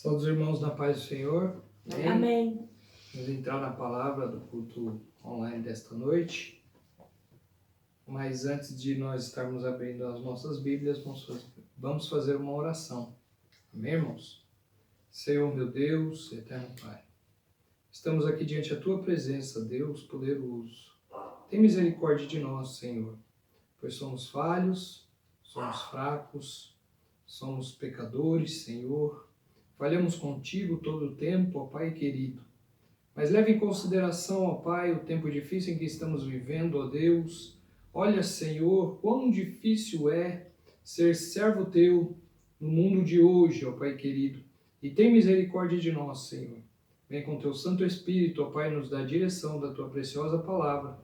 Saúde os irmãos na paz do Senhor. Amém. Amém. Vamos entrar na palavra do culto online desta noite. Mas antes de nós estarmos abrindo as nossas Bíblias, vamos fazer uma oração. Amém, irmãos? Senhor, meu Deus, eterno Pai, estamos aqui diante da Tua presença, Deus poderoso. Tem misericórdia de nós, Senhor, pois somos falhos, somos fracos, somos pecadores, Senhor. Falhamos contigo todo o tempo, ó Pai querido. Mas leve em consideração, ó Pai, o tempo difícil em que estamos vivendo, ó Deus. Olha, Senhor, quão difícil é ser servo Teu no mundo de hoje, ó Pai querido. E tem misericórdia de nós, Senhor. Vem com Teu Santo Espírito, ó Pai, nos dá a direção da Tua preciosa palavra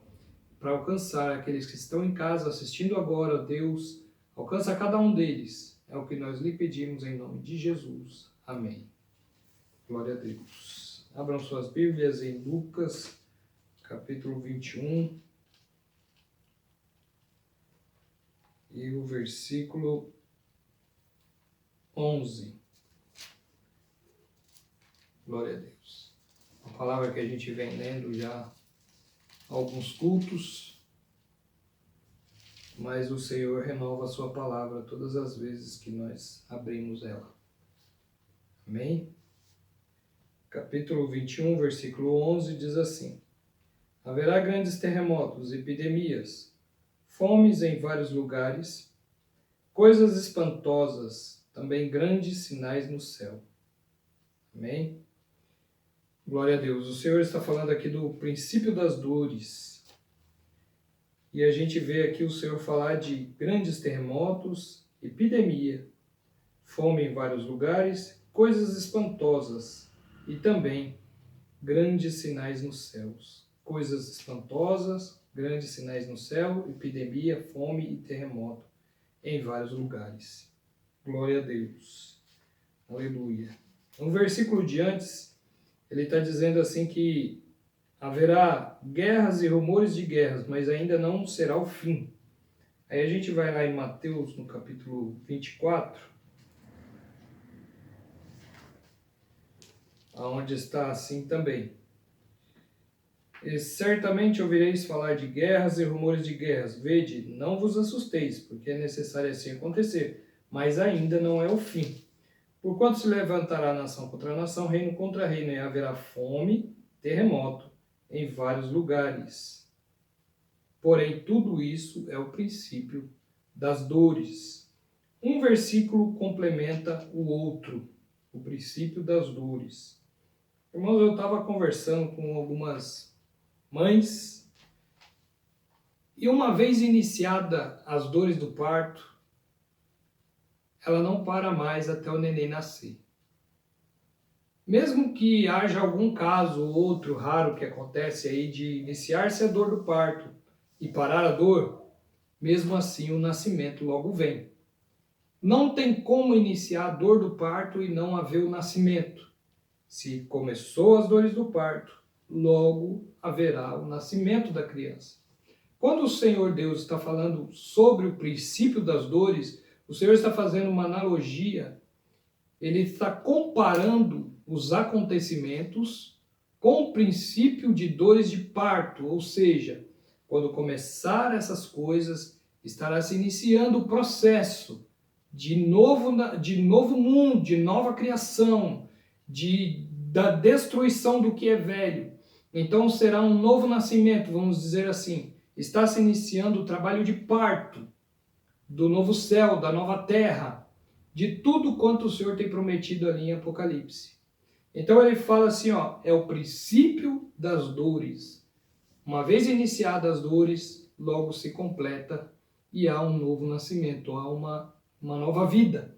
para alcançar aqueles que estão em casa assistindo agora, ó Deus. Alcança cada um deles. É o que nós lhe pedimos em nome de Jesus. Amém. Glória a Deus. Abram suas Bíblias em Lucas, capítulo 21, e o versículo 11. Glória a Deus. Uma palavra que a gente vem lendo já há alguns cultos, mas o Senhor renova a sua palavra todas as vezes que nós abrimos ela. Amém? Capítulo 21, versículo 11 diz assim: Haverá grandes terremotos, epidemias, fomes em vários lugares, coisas espantosas, também grandes sinais no céu. Amém? Glória a Deus. O Senhor está falando aqui do princípio das dores. E a gente vê aqui o Senhor falar de grandes terremotos, epidemia, fome em vários lugares, coisas espantosas e também grandes sinais nos céus. Coisas espantosas, grandes sinais no céu, epidemia, fome e terremoto em vários lugares. Glória a Deus. Aleluia. No versículo de antes, ele está dizendo assim que haverá guerras e rumores de guerras, mas ainda não será o fim. Aí a gente vai lá em Mateus, no capítulo 24, aonde está assim também. E certamente ouvireis falar de guerras e rumores de guerras. Vede, não vos assusteis, porque é necessário assim acontecer, mas ainda não é o fim. Porquanto se levantará nação contra nação, reino contra reino, e haverá fome, terremoto, em vários lugares. Porém, tudo isso é o princípio das dores. Um versículo complementa o outro, o princípio das dores. Irmãos, eu estava conversando com algumas mães e uma vez iniciada as dores do parto, ela não para mais até o neném nascer. Mesmo que haja algum caso ou outro raro que acontece aí de iniciar-se a dor do parto e parar a dor, mesmo assim o nascimento logo vem. Não tem como iniciar a dor do parto e não haver o nascimento. Se começou as dores do parto, logo haverá o nascimento da criança. Quando o Senhor Deus está falando sobre o princípio das dores, o Senhor está fazendo uma analogia, ele está comparando os acontecimentos com o princípio de dores de parto, ou seja, quando começar essas coisas, estará se iniciando o processo de novo mundo, de nova criação, da destruição do que é velho. Então será um novo nascimento, vamos dizer assim. Está se iniciando o trabalho de parto do novo céu, da nova terra, de tudo quanto o Senhor tem prometido ali em Apocalipse. Então ele fala assim, é o princípio das dores. Uma vez iniciadas as dores, logo se completa e há um novo nascimento, há uma nova vida.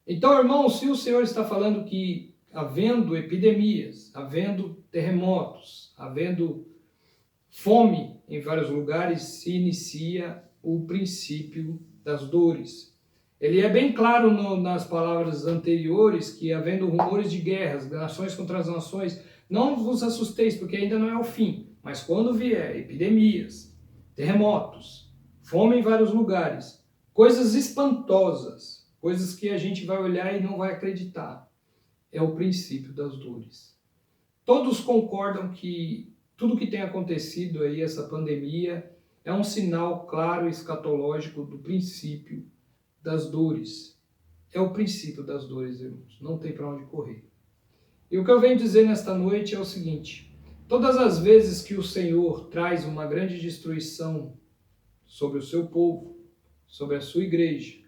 Então, irmãos, se o Senhor está falando que havendo epidemias, havendo terremotos, havendo fome em vários lugares, se inicia o princípio das dores. Ele é bem claro nas palavras anteriores que havendo rumores de guerras, nações contra as nações, não vos assusteis, porque ainda não é o fim. Mas quando vier epidemias, terremotos, fome em vários lugares, coisas espantosas, coisas que a gente vai olhar e não vai acreditar. É o princípio das dores. Todos concordam que tudo que tem acontecido aí, essa pandemia, é um sinal claro e escatológico do princípio das dores. É o princípio das dores, irmãos. Não tem para onde correr. E o que eu venho dizer nesta noite é o seguinte: todas as vezes que o Senhor traz uma grande destruição sobre o seu povo, sobre a sua igreja,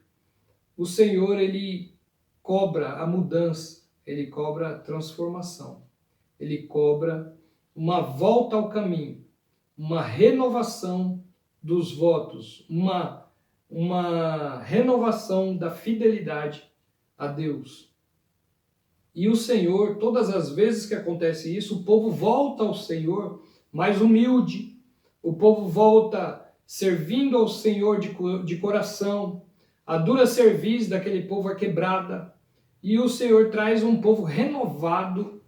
o Senhor, ele cobra a mudança, ele cobra a transformação, ele cobra uma volta ao caminho, uma renovação dos votos, uma renovação da fidelidade a Deus. E o Senhor, todas as vezes que acontece isso, o povo volta ao Senhor mais humilde, o povo volta servindo ao Senhor de coração, a dura cerviz daquele povo é quebrada, e o Senhor traz um povo renovado,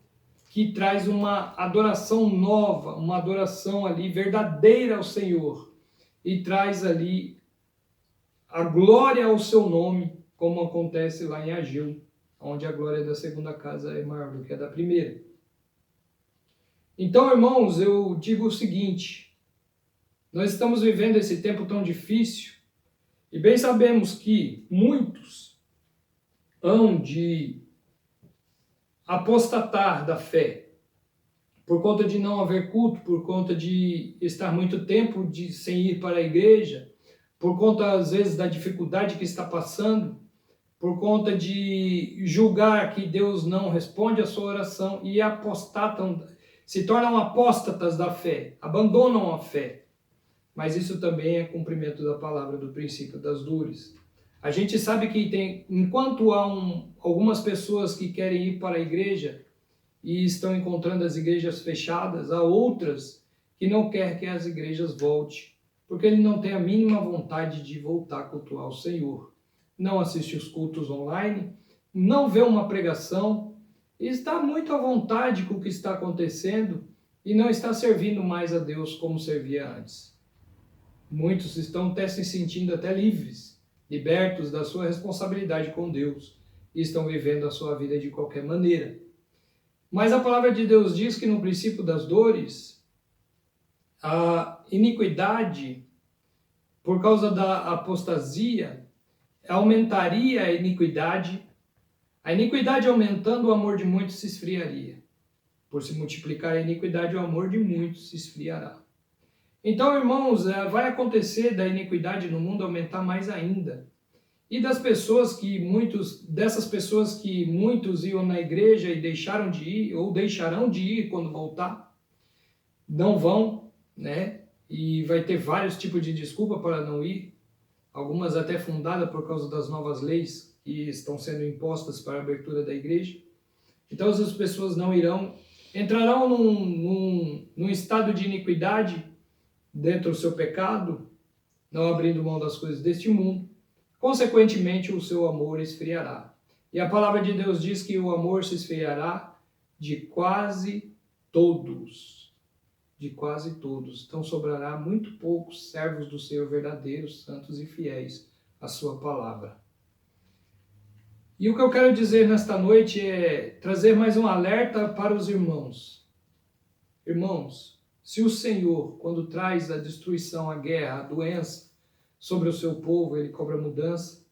que traz uma adoração nova, uma adoração ali verdadeira ao Senhor, e traz ali a glória ao seu nome, como acontece lá em Ageu, onde a glória da segunda casa é maior do que a da primeira. Então, irmãos, eu digo o seguinte: nós estamos vivendo esse tempo tão difícil, e bem sabemos que muitos hão de apostatar da fé, por conta de não haver culto, por conta de estar muito tempo sem ir para a igreja, por conta, às vezes, da dificuldade que está passando, por conta de julgar que Deus não responde a sua oração e apostatam, se tornam apóstatas da fé, abandonam a fé. Mas isso também é cumprimento da palavra do princípio das dores. A gente sabe que enquanto há algumas pessoas que querem ir para a igreja e estão encontrando as igrejas fechadas, há outras que não querem que as igrejas voltem, porque ele não tem a mínima vontade de voltar a cultuar o Senhor. Não assiste os cultos online, não vê uma pregação, está muito à vontade com o que está acontecendo e não está servindo mais a Deus como servia antes. Muitos estão até se sentindo até livres, libertos da sua responsabilidade com Deus e estão vivendo a sua vida de qualquer maneira. Mas a palavra de Deus diz que no princípio das dores, a iniquidade, por causa da apostasia, aumentaria a iniquidade aumentando, o amor de muitos se esfriaria. Por se multiplicar a iniquidade, o amor de muitos se esfriará. Então, irmãos, vai acontecer da iniquidade no mundo aumentar mais ainda. E dessas pessoas que muitos iam na igreja e deixaram de ir, ou deixarão de ir quando voltar, não vão, né? E vai ter vários tipos de desculpa para não ir, algumas até fundadas por causa das novas leis que estão sendo impostas para a abertura da igreja. Então essas pessoas não irão, entrarão num estado de iniquidade dentro do seu pecado, não abrindo mão das coisas deste mundo. Consequentemente, o seu amor esfriará. E a palavra de Deus diz que o amor se esfriará de quase todos. De quase todos. Então sobrará muito poucos servos do Senhor verdadeiros, santos e fiéis à sua palavra. E o que eu quero dizer nesta noite é trazer mais um alerta para os irmãos. Irmãos, se o Senhor, quando traz a destruição, a guerra, a doença sobre o seu povo, ele cobra mudança.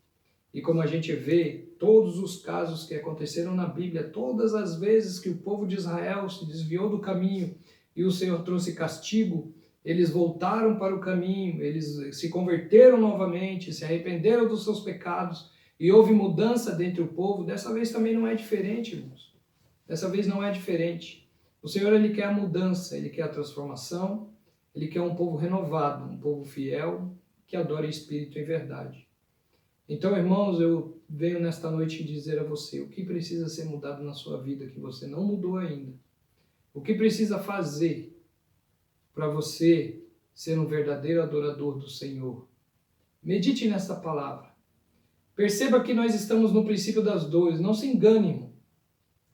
E como a gente vê, todos os casos que aconteceram na Bíblia, todas as vezes que o povo de Israel se desviou do caminho e o Senhor trouxe castigo, eles voltaram para o caminho, eles se converteram novamente, se arrependeram dos seus pecados e houve mudança dentre o povo. Dessa vez também não é diferente, irmãos. Dessa vez não é diferente. O Senhor, ele quer a mudança, ele quer a transformação, ele quer um povo renovado, um povo fiel, que adora espírito e verdade. Então, irmãos, eu venho nesta noite dizer a você o que precisa ser mudado na sua vida que você não mudou ainda. O que precisa fazer para você ser um verdadeiro adorador do Senhor. Medite nesta palavra. Perceba que nós estamos no princípio das dores. Não se engane, irmão.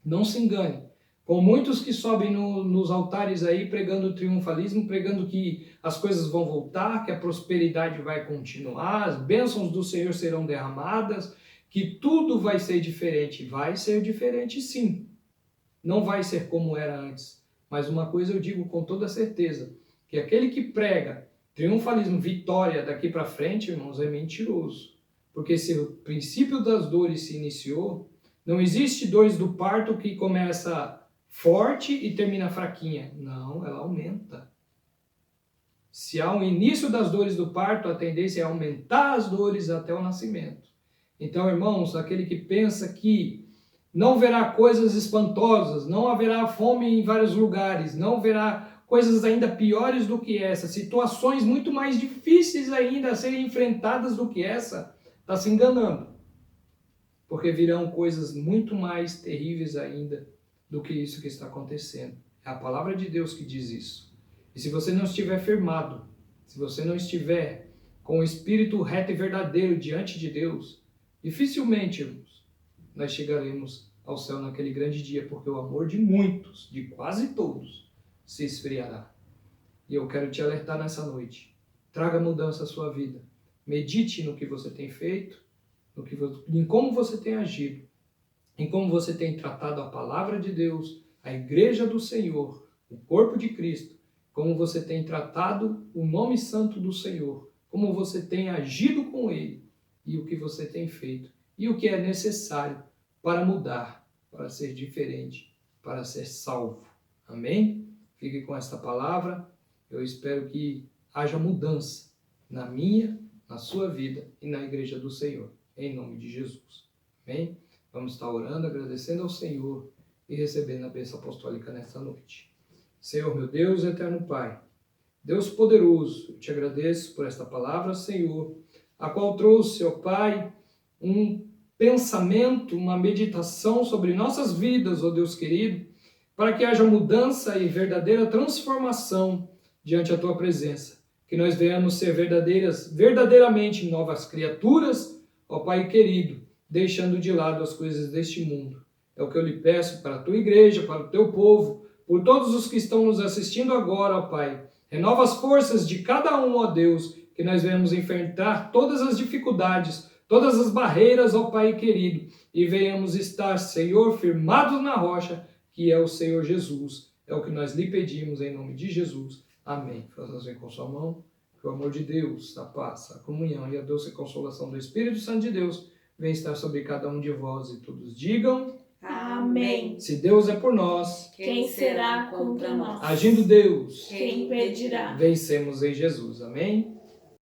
Não se engane. Com muitos que sobem nos altares aí pregando triunfalismo, pregando que as coisas vão voltar, que a prosperidade vai continuar, as bênçãos do Senhor serão derramadas, que tudo vai ser diferente. Vai ser diferente, sim. Não vai ser como era antes. Mas uma coisa eu digo com toda certeza, que aquele que prega triunfalismo, vitória daqui para frente, irmãos, é mentiroso. Porque se o princípio das dores se iniciou, não existe dores do parto que começa forte e termina fraquinha. Não, ela aumenta. Se há um início das dores do parto, a tendência é aumentar as dores até o nascimento. Então, irmãos, aquele que pensa que não verá coisas espantosas, não haverá fome em vários lugares, não verá coisas ainda piores do que essa, situações muito mais difíceis ainda a serem enfrentadas do que essa, está se enganando. Porque virão coisas muito mais terríveis ainda do que isso que está acontecendo. É a palavra de Deus que diz isso. E se você não estiver firmado, se você não estiver com o espírito reto e verdadeiro diante de Deus, dificilmente, irmãos, nós chegaremos ao céu naquele grande dia, porque o amor de muitos, de quase todos, se esfriará. E eu quero te alertar nessa noite. Traga mudança à sua vida. Medite no que você tem feito, em como você tem agido, em como você tem tratado a palavra de Deus, a igreja do Senhor, o corpo de Cristo, como você tem tratado o nome santo do Senhor, como você tem agido com Ele e o que você tem feito e o que é necessário para mudar, para ser diferente, para ser salvo. Amém? Fique com esta palavra. Eu espero que haja mudança na minha, na sua vida e na igreja do Senhor, em nome de Jesus. Amém? Vamos estar orando, agradecendo ao Senhor e recebendo a bênção apostólica nesta noite. Senhor, meu Deus, eterno Pai, Deus poderoso, eu te agradeço por esta palavra, Senhor, a qual trouxe, ó Pai, um pensamento, uma meditação sobre nossas vidas, ó Deus querido, para que haja mudança e verdadeira transformação diante da Tua presença. Que nós venhamos ser verdadeiramente novas criaturas, ó Pai querido, deixando de lado as coisas deste mundo. É o que eu lhe peço para a Tua igreja, para o Teu povo, por todos os que estão nos assistindo agora, ó Pai. Renova as forças de cada um, ó Deus, que nós venhamos enfrentar todas as dificuldades, todas as barreiras, ó Pai querido, e venhamos estar, Senhor, firmados na rocha, que é o Senhor Jesus. É o que nós lhe pedimos em nome de Jesus. Amém. Faça assim com sua mão, que o amor de Deus, a paz, a comunhão e a doce consolação do Espírito Santo de Deus venha estar sobre cada um de vós e todos digam: Amém. Se Deus é por nós, Quem será contra nós? agindo Deus, Quem impedirá? vencemos em Jesus. Amém?